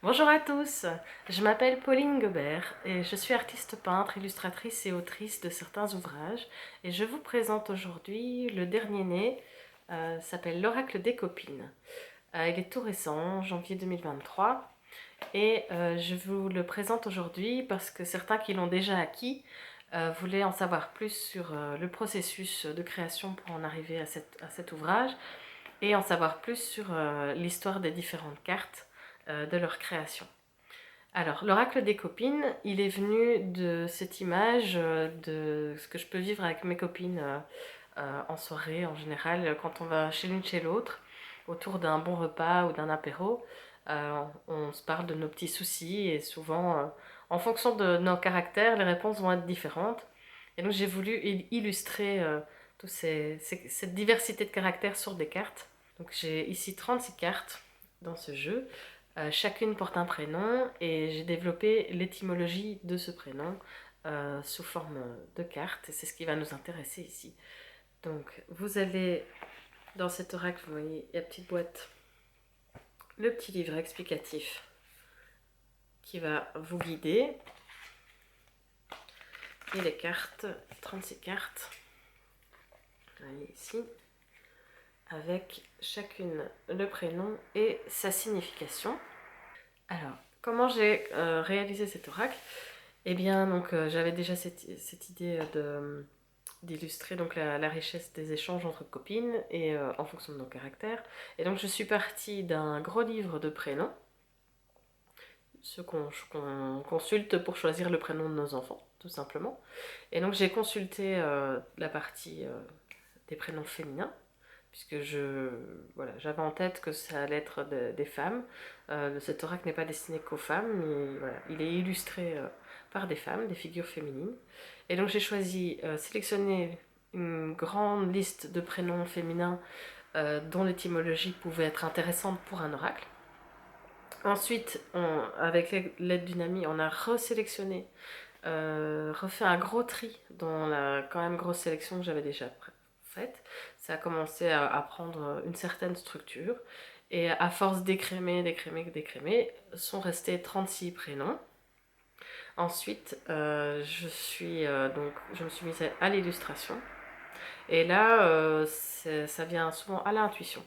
Bonjour à tous, je m'appelle Pauline Gobert et je suis artiste peintre, illustratrice et autrice de certains ouvrages et je vous présente aujourd'hui le dernier né, s'appelle L'Oracle des copines. Il est tout récent, janvier 2023 et je vous le présente aujourd'hui parce que certains qui l'ont déjà acquis voulaient en savoir plus sur le processus de création pour en arriver à cet ouvrage et en savoir plus sur l'histoire des différentes cartes de leur création. Alors, l'oracle des copines, il est venu de cette image de ce que je peux vivre avec mes copines en soirée en général, quand on va chez l'une chez l'autre, autour d'un bon repas ou d'un apéro. On se parle de nos petits soucis et souvent, en fonction de nos caractères, les réponses vont être différentes. Et donc, j'ai voulu illustrer cette diversité de caractères sur des cartes. Donc, j'ai ici 36 cartes dans ce jeu. Chacune porte un prénom et j'ai développé l'étymologie de ce prénom sous forme de carte et c'est ce qui va nous intéresser ici. Donc vous avez dans cet oracle, vous voyez, la petite boîte, le petit livre explicatif qui va vous guider et les cartes, 36 cartes, vous voyez ici, avec chacune le prénom et sa signification. Alors, comment j'ai réalisé cet oracle? Eh bien, donc j'avais déjà cette idée d'illustrer donc la richesse des échanges entre copines et en fonction de nos caractères. Et donc je suis partie d'un gros livre de prénoms, ce qu'on consulte pour choisir le prénom de nos enfants, tout simplement. Et donc j'ai consulté la partie des prénoms féminins, puisque voilà, j'avais en tête que ça allait être des femmes. Cet oracle n'est pas destiné qu'aux femmes, mais voilà, il est illustré par des femmes, des figures féminines. Et donc j'ai choisi, sélectionner une grande liste de prénoms féminins dont l'étymologie pouvait être intéressante pour un oracle. Ensuite, avec l'aide d'une amie, on a resélectionné, refait un gros tri dans la quand même grosse sélection que j'avais déjà faite. Ça a commencé à prendre une certaine structure. Et à force d'écrémer, d'écrémer, d'écrémer, sont restés 36 prénoms. Ensuite, je me suis mise à l'illustration. Et là, ça vient souvent à l'intuition.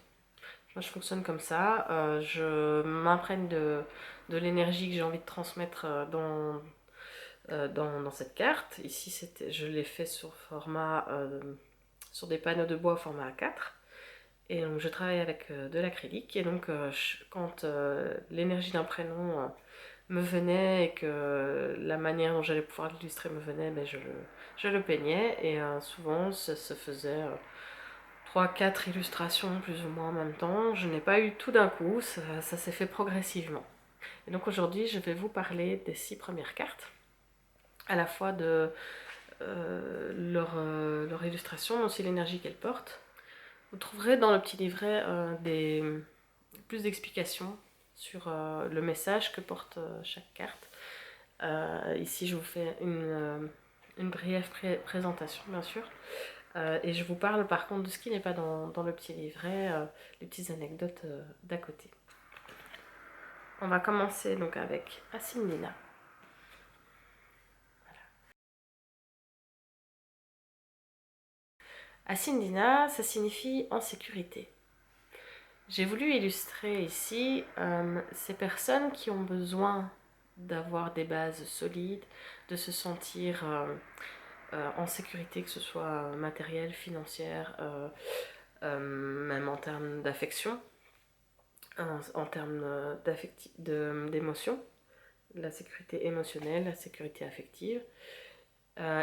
Moi, je fonctionne comme ça. Je m'imprègne de l'énergie que j'ai envie de transmettre dans cette carte. Ici, je l'ai fait sur des panneaux de bois au format A4. Et donc, je travaille avec de l'acrylique. Et donc, quand l'énergie d'un prénom me venait et que la manière dont j'allais pouvoir l'illustrer me venait, ben je le peignais. Et souvent, ça se faisait 3-4 illustrations plus ou moins en même temps. Je n'ai pas eu tout d'un coup, ça s'est fait progressivement. Et donc aujourd'hui, je vais vous parler des 6 premières cartes, à la fois de leur illustration, mais aussi l'énergie qu'elles portent. Vous trouverez dans le petit livret plus d'explications sur le message que porte chaque carte. Ici, je vous fais une brève présentation, bien sûr. Et je vous parle par contre de ce qui n'est pas dans le petit livret, les petites anecdotes d'à côté. On va commencer donc avec Asindina. Asindina, ça signifie en sécurité. J'ai voulu illustrer ici ces personnes qui ont besoin d'avoir des bases solides, de se sentir en sécurité, que ce soit matérielle, financière, même en termes d'affection, en termes d'émotion, la sécurité émotionnelle, la sécurité affective,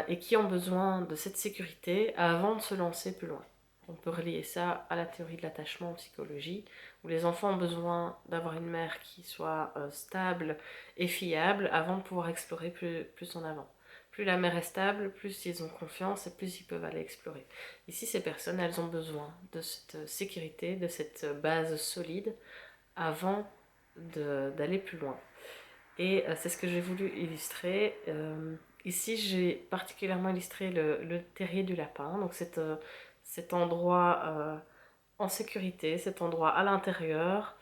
et qui ont besoin de cette sécurité avant de se lancer plus loin. On peut relier ça à la théorie de l'attachement en psychologie, où les enfants ont besoin d'avoir une mère qui soit stable et fiable avant de pouvoir explorer plus en avant. Plus la mère est stable, plus ils ont confiance et plus ils peuvent aller explorer. Ici, ces personnes, elles ont besoin de cette sécurité, de cette base solide avant d'aller plus loin. Et c'est ce que j'ai voulu illustrer. Ici, j'ai particulièrement illustré le terrier du lapin, donc cet endroit en sécurité, cet endroit à l'intérieur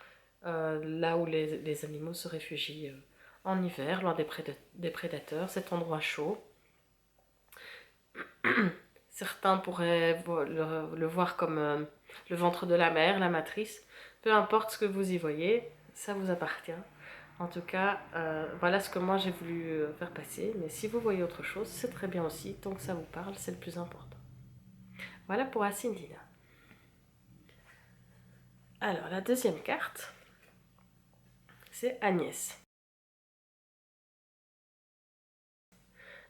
là où les animaux se réfugient en hiver, loin des prédateurs, cet endroit chaud. Certains pourraient le voir comme le ventre de la mer, la matrice. Peu importe ce que vous y voyez, ça vous appartient. En tout cas, voilà ce que moi j'ai voulu faire passer. Mais si vous voyez autre chose, c'est très bien aussi. Tant que ça vous parle, c'est le plus important. Voilà pour Asindina. Alors, la deuxième carte, c'est Agnès.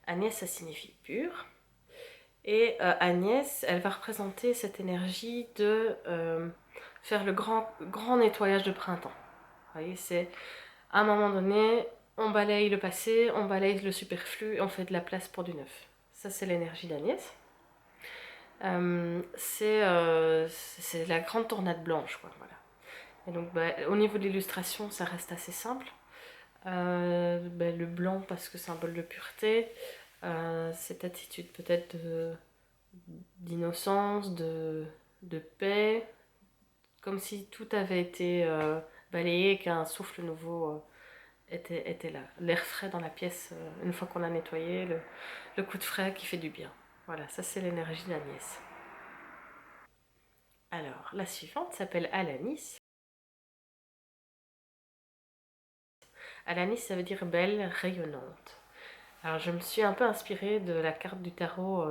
Agnès, ça signifie pur. Et Agnès, elle va représenter cette énergie de faire le grand nettoyage de printemps. Vous voyez, c'est à un moment donné, on balaye le passé, on balaye le superflu et on fait de la place pour du neuf. Ça, c'est l'énergie d'Agnès. C'est la grande tornade blanche, quoi, voilà. Et donc, au niveau de l'illustration, ça reste assez simple. Le blanc parce que symbole de pureté, cette attitude peut-être d'innocence, de paix, comme si tout avait été balayé et qu'un souffle nouveau était là. L'air frais dans la pièce, une fois qu'on a nettoyé, le coup de frais qui fait du bien. Voilà, ça c'est l'énergie d'Agnès. Alors, la suivante s'appelle Alanis. Alanis, ça veut dire belle, rayonnante. Alors, je me suis un peu inspirée de la carte du tarot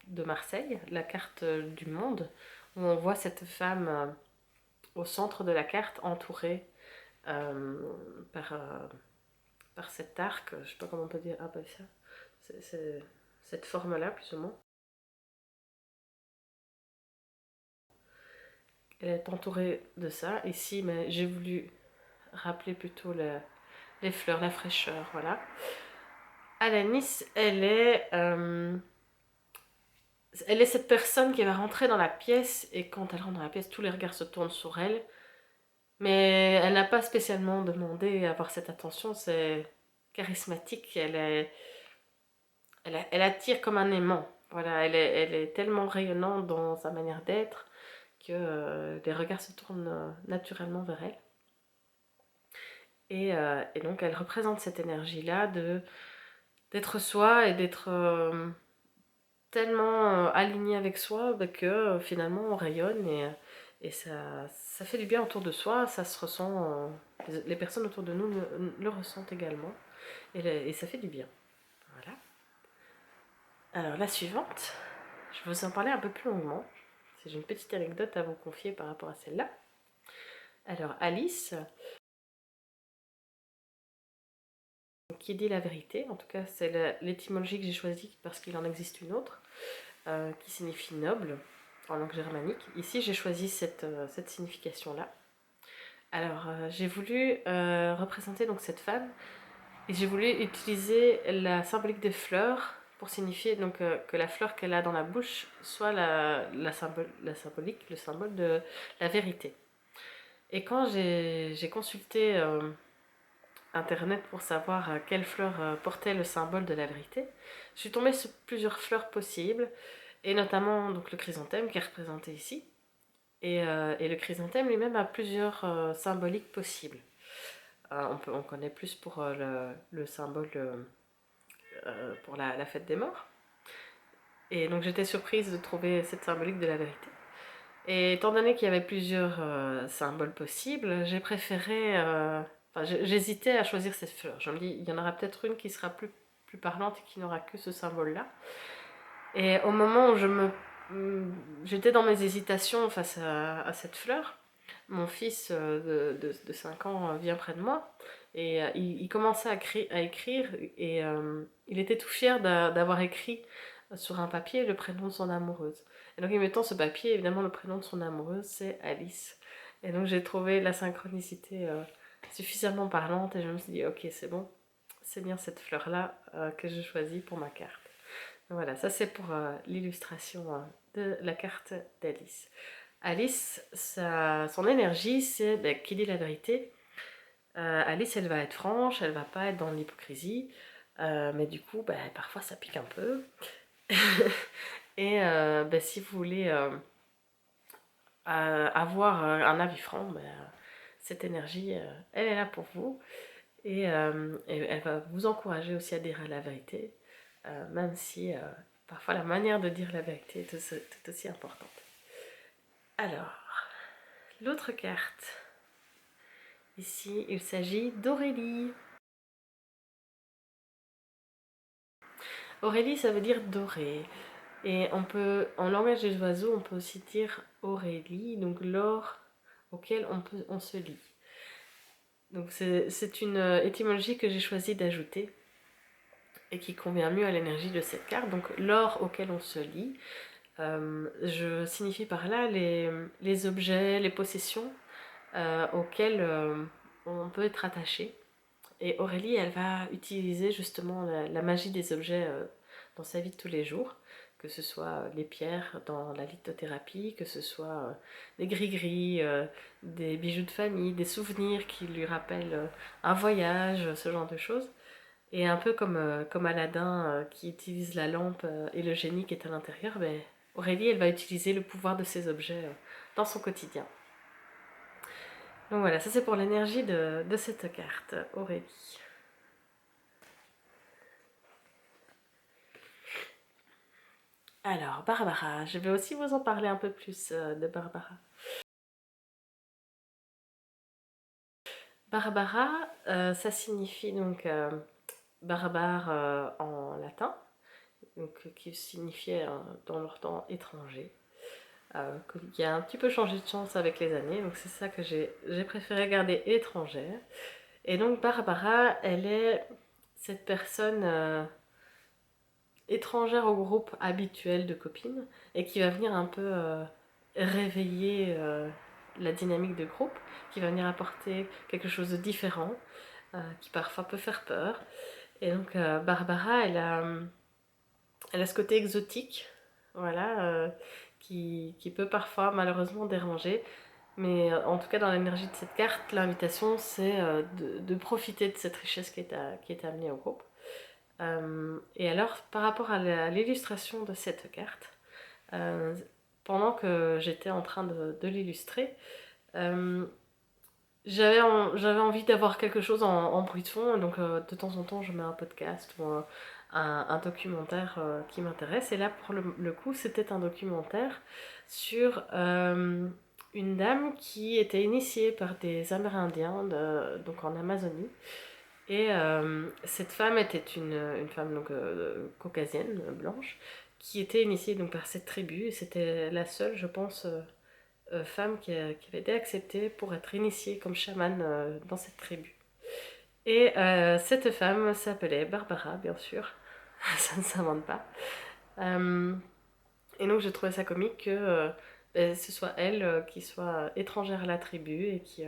de Marseille, la carte du monde, où on voit cette femme au centre de la carte, entourée euh, par, euh, par cet arc, je ne sais pas comment on peut dire, appeler ça, c'est cette forme-là, plus ou moins. Elle est entourée de ça. Ici, mais j'ai voulu rappeler plutôt les fleurs, la fraîcheur, voilà. Alanis, elle est cette personne qui va rentrer dans la pièce et quand elle rentre dans la pièce, tous les regards se tournent sur elle. Mais elle n'a pas spécialement demandé à avoir cette attention, c'est charismatique, elle attire comme un aimant. Voilà, elle est tellement rayonnante dans sa manière d'être que les regards se tournent naturellement vers elle. Et donc elle représente cette énergie-là d'être soi et d'être tellement aligné avec soi que finalement on rayonne et ça fait du bien autour de soi, ça se ressent, les personnes autour de nous le ressentent également et ça fait du bien. Voilà. Alors la suivante, je vais vous en parler un peu plus longuement. J'ai une petl'étite anecdote à vous confier par rapport à celle-là. Alors Alice, qui dit la vérité, en tout cas c'est l'étymologie que j'ai choisie parce qu'il en existe une autre, qui signifie noble en langue germanique. Ici j'ai choisi cette signification-là. Alors j'ai voulu représenter donc cette femme et j'ai voulu utiliser la symbolique des fleurs pour signifier donc que la fleur qu'elle a dans la bouche soit la symbolique, le symbole de la vérité. Et quand j'ai consulté internet pour savoir quelle fleur portait le symbole de la vérité, je suis tombée sur plusieurs fleurs possibles, et notamment donc, le chrysanthème qui est représenté ici. Et le chrysanthème lui-même a plusieurs symboliques possibles. On connaît plus pour le symbole pour la fête des morts. Et donc j'étais surprise de trouver cette symbolique de la vérité. Et étant donné qu'il y avait plusieurs symboles possibles, j'ai préféré... j'hésitais à choisir cette fleur. Je me dis, il y en aura peut-être une qui sera plus parlante et qui n'aura que ce symbole-là. Et au moment où j'étais dans mes hésitations face à cette fleur, mon fils de 5 ans vient près de moi et il commençait à écrire et il était tout fier d'avoir écrit sur un papier le prénom de son amoureuse. Et donc il me tend ce papier, évidemment le prénom de son amoureuse c'est Alice. Et donc j'ai trouvé la synchronicité suffisamment parlante et je me suis dit ok c'est bon, c'est bien cette fleur-là que je choisis pour ma carte. Voilà, ça c'est pour l'illustration de la carte d'Alice. Alice, son énergie, c'est qui dit la vérité. Alice, elle va être franche, elle va pas être dans l'hypocrisie, mais du coup, parfois ça pique un peu. Et si vous voulez avoir un avis franc, cette énergie, elle est là pour vous. Et elle va vous encourager aussi à dire la vérité, même si parfois la manière de dire la vérité est tout aussi importante. Alors, l'autre carte, ici il s'agit d'Aurélie. Aurélie, ça veut dire doré. Et on peut, en langage des oiseaux, on peut aussi dire Aurélie, donc l'or auquel on se lie. Donc c'est une étymologie que j'ai choisi d'ajouter et qui convient mieux à l'énergie de cette carte. Donc l'or auquel on se lie, je signifie par là les objets, les possessions auxquelles on peut être attaché. Et Aurélie, elle va utiliser justement la magie des objets dans sa vie de tous les jours, que ce soit les pierres dans la lithothérapie, que ce soit des gris-gris, des bijoux de famille, des souvenirs qui lui rappellent un voyage, ce genre de choses. Et un peu comme Aladdin qui utilise la lampe et le génie qui est à l'intérieur, ben, Aurélie, elle va utiliser le pouvoir de ces objets dans son quotidien. Donc voilà, ça c'est pour l'énergie de cette carte, Aurélie. Alors, Barbara, je vais aussi vous en parler un peu plus de Barbara. Barbara, ça signifie donc barbare en latin, donc, qui signifiait dans leur temps étranger, qui a un petit peu changé de chance avec les années, donc c'est ça que j'ai préféré garder étrangère. Et donc Barbara, elle est cette personne étrangère au groupe habituel de copines et qui va venir un peu réveiller la dynamique de groupe, qui va venir apporter quelque chose de différent, qui parfois peut faire peur. Et donc Barbara, elle a ce côté exotique, voilà, qui peut parfois malheureusement déranger. Mais en tout cas, dans l'énergie de cette carte, l'invitation, c'est de profiter de cette richesse qui est amenée au groupe. Et alors, par rapport à l'illustration de cette carte, pendant que j'étais en train de l'illustrer, j'avais envie d'avoir quelque chose en bruit de fond, donc de temps en temps je mets un podcast ou un documentaire qui m'intéresse. Et là, pour le coup, c'était un documentaire sur une dame qui était initiée par des Amérindiens, donc en Amazonie. Et cette femme était une femme donc, caucasienne, blanche, qui était initiée donc, par cette tribu. Et c'était la seule, je pense, femme qui avait été acceptée pour être initiée comme chamane dans cette tribu. Et cette femme s'appelait Barbara, bien sûr. Ça ne s'invente pas. Et donc, je trouvais ça comique que ce soit elle qui soit étrangère à la tribu et qui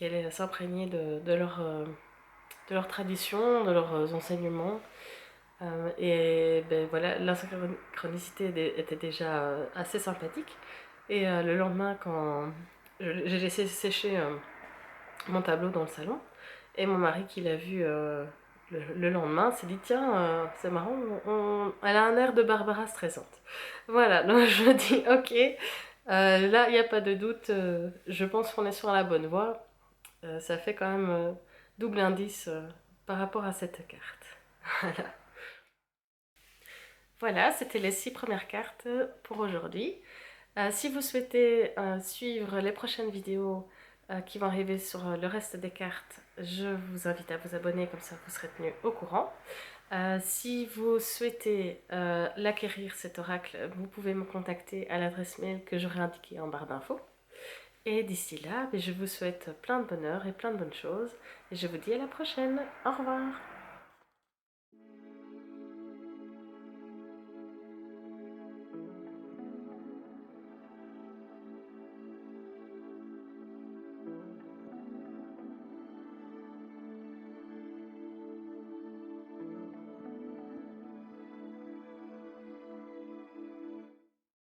allait s'imprégner de leurs traditions, de leurs enseignements. Et ben, voilà, l'insynchronicité était déjà assez sympathique. Et le lendemain, quand j'ai laissé sécher mon tableau dans le salon, et mon mari qui l'a vu le lendemain s'est dit tiens, c'est marrant, elle a un air de Barbara stressante. Voilà, donc je me dis ok, là il n'y a pas de doute, je pense qu'on est sur la bonne voie. Ça fait quand même double indice par rapport à cette carte. Voilà. Voilà, c'était les 6 premières cartes pour aujourd'hui. Si vous souhaitez suivre les prochaines vidéos qui vont arriver sur le reste des cartes, je vous invite à vous abonner, comme ça vous serez tenu au courant. Si vous souhaitez l'acquérir, cet oracle, vous pouvez me contacter à l'adresse mail que j'aurai indiquée en barre d'infos. Et d'ici là, je vous souhaite plein de bonheur et plein de bonnes choses. Et je vous dis à la prochaine. Au revoir.